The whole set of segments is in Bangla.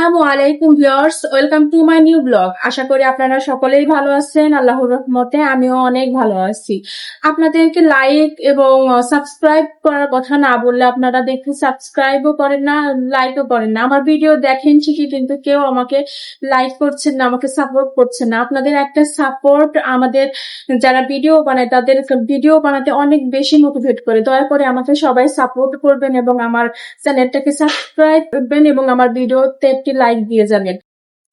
আসসালামু আলাইকুম viewers, welcome to my new blog. আশা করি আপনারা সকলেই ভালো আছেন। আল্লাহর রহমতে আমিও অনেক ভালো আছি। আপনাদেরকে লাইক এবং সাবস্ক্রাইব করার কথা না বললে আপনারা দেখে সাবস্ক্রাইবও করেন না, লাইকও করেন না। আমার ভিডিও দেখেন ঠিকই, কিন্তু কেউ আমাকে লাইক করছেন না, আমাকে সাপোর্ট করছেন না। আপনাদের একটা সাপোর্ট আমাদের যারা ভিডিও বানায় তাদের ভিডিও বানাতে অনেক বেশি মোটিভেট করে। দয়া করে আমাকে সবাই সাপোর্ট করবেন এবং আমার চ্যানেলটাকে সাবস্ক্রাইব করবেন এবং আমার ভিডিওতে একটি লাইক দিয়ে যাবেন।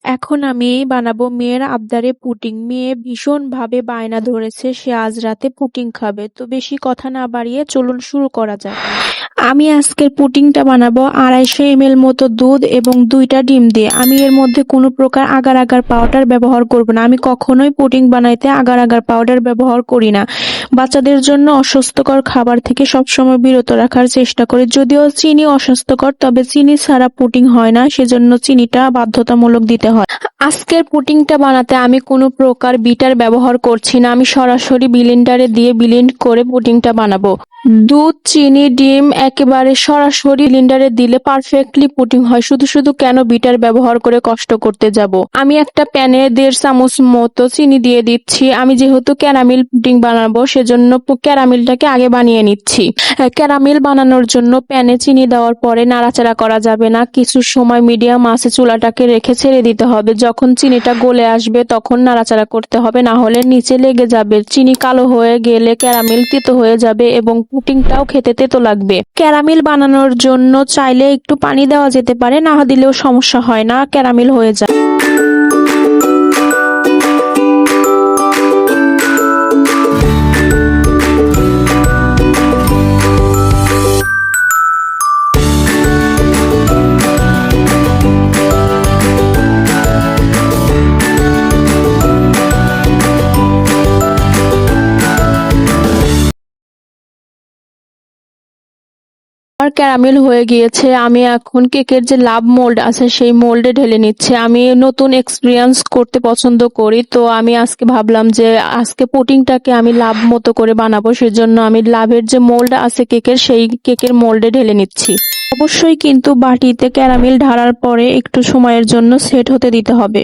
এখন আমি বানাবো মেয়ের আবদারে পুডিং। মেয়ে ভীষণ ভাবে বায়না ধরেছে সে আজ রাতে পুডিং খাবে, তো বেশি কথা না বাড়িয়ে চলুন শুরু করা যাক। আমি আজকের পুডিংটা বানাবো 250 ml মতো দুধ এবং 2টা ডিম দিয়ে। আমি এর মধ্যে কোনো প্রকার আগার আগার পাউডার ব্যবহার করব না। আমি কখনোই পুডিং বানাইতে আগার আগার পাউডার ব্যবহার করি না। বাচ্চাদের জন্য অস্বাস্থ্যকর খাবার থেকে সবসময় বিরত রাখার চেষ্টা করি। যদিও চিনি অস্বাস্থ্যকর, তবে চিনি ছাড়া পুডিং হয় না, সেজন্য চিনিটা বাধ্যতামূলক দিতে হয়। আজকের পুডিংটা বানাতে আমি কোনো প্রকার বিটার ব্যবহার করছি না। আমি সরাসরি ব্লেন্ডারে দিয়ে ব্লেন্ড করে পুডিংটা বানাবো। দুধ, চিনি, ডিম একেবারে সরাসরি ব্লেন্ডারে দিলে পারফেক্টলি পুডিং হয়। শুধু শুধু কেন বিটার ব্যবহার করে কষ্ট করতে যাব। আমি একটা প্যানে 1.5 চামচ মতো চিনি দিয়ে দিচ্ছি। আমি যেহেতু ক্যারামেল পুডিং বানাবো সেজন্য ক্যারামেলটাকে আগে বানিয়ে নিচ্ছি। ক্যারামেল বানানোর জন্য প্যানে চিনি দেওয়ার পরে নাড়াচাড়া করা যাবে না। কিছু সময় মিডিয়াম আঁচে চুলাটাকে রেখে ছেড়ে দিতে হবে। যখন চিনিটা গলে আসবে তখন নাড়াচাড়া করতে হবে, না হলে নিচে লেগে যাবে। চিনি কালো হয়ে গেলে ক্যারামেল তেতো হয়ে যাবে এবং পুডিংটাও খেতে তেতো লাগবে। ক্যারামেল বানানোর জন্য চাইলে একটু পানি দেওয়া যেতে পারে, না দিলেও সমস্যা হয় না, ক্যারামেল হয়ে যায়। ক্যারামেল হয়ে গিয়েছে। আমি এখন কেকের যে লাভ মোল্ড আছে সেই মোল্ডে ঢেলে নিচ্ছে। আমি নতুন এক্সপিরিয়েন্স করতে পছন্দ করি, তো আমি আজকে ভাবলাম যে আজকে পুডিংটাকে আমি লাভ মতো করে বানাবো, সেজন্য আমি লাভের যে মোল্ড আছে কেকের, সেই কেকের মোল্ডে ঢেলে নিচ্ছি। অবশ্যই কিন্তু বাটিতে ক্যারামেল ঢালার পরে একটু সময়ের জন্য সেট হতে দিতে হবে।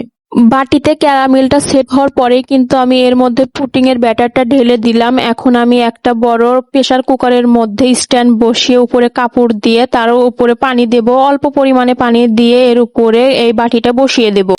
বাটিতে ক্যারামেলটা সেট হওয়ার পরে কিন্তু আমি এর মধ্যে পুডিং এর ব্যাটারটা ঢেলে দিলাম। এখন আমি একটা বড় প্রেসার কুকারের মধ্যে স্ট্যান্ড বসিয়ে উপরে কাপড় দিয়ে তার উপরে পানি দেব। অল্প পরিমাণে পানি দিয়ে এর উপরে এই বাটিটা বসিয়ে দেব।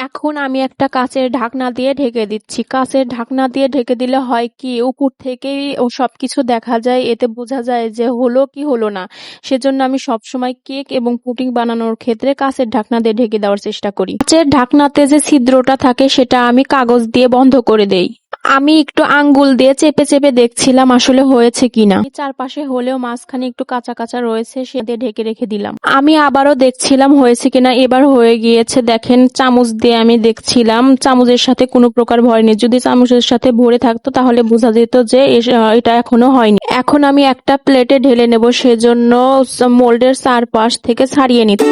এখন আমি একটা কাচের ঢাকনা দিয়ে ঢেকে দিচ্ছি। কাচের ঢাকনা দিয়ে ঢেকে দিলে হয় কি, উপর থেকেই ও সবকিছু দেখা যায়, এতে বোঝা যায় যে হলো কি হলো না। সেজন্য আমি সবসময় কেক এবং পুডিং বানানোর ক্ষেত্রে কাচের ঢাকনা দিয়ে ঢেকে দেওয়ার চেষ্টা করি। কাচের ঢাকনাতে যে ছিদ্রটা থাকে সেটা আমি কাগজ দিয়ে বন্ধ করে দেই। আমি একটু আঙ্গুল দিয়ে চেপে চেপে দেখছিলাম আসলে হয়েছে কিনা। চারপাশে হলেও মাঝখানে একটু কাঁচা কাঁচা রয়েছে, সে দিয়ে ঢেকে রেখে দিলাম। আমি আবারও দেখছিলাম হয়েছে কিনা। এবার হয়ে গিয়েছে। দেখেন, চামচ দিয়ে আমি দেখছিলাম, চামচের সাথে কোনো প্রকার ভয় নেই। যদি চামচের সাথে ভরে থাকতো তাহলে বোঝা যেত যে এটা এখনো হয়নি। এখন আমি একটা প্লেটে ঢেলে নেব, সেজন্য মোল্ডের চারপাশ থেকে ছাড়িয়ে নিতে।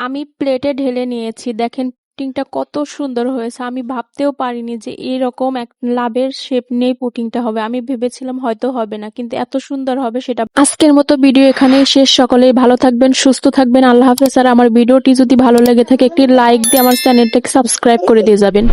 আমি প্লেটে ঢেলে নিয়েছি। দেখেন পুডিংটা কত সুন্দর হয়েছে। আমি ভাবতেও পারিনি যে এরকম এক লাভের শেপ নেই পুডিংটা হবে। আমি ভেবেছিলাম হয়তো হবে না, কিন্তু এত সুন্দর হবে সেটা। আজকের মতো ভিডিও এখানেই শেষ। সকলেই ভালো থাকবেন, সুস্থ থাকবেন। আল্লাহ হাফেজ। আর আমার ভিডিওটি যদি ভালো লেগে থাকে একটি লাইক দিয়ে আমার চ্যানেলটাকে সাবস্ক্রাইব করে দিয়ে যাবেন।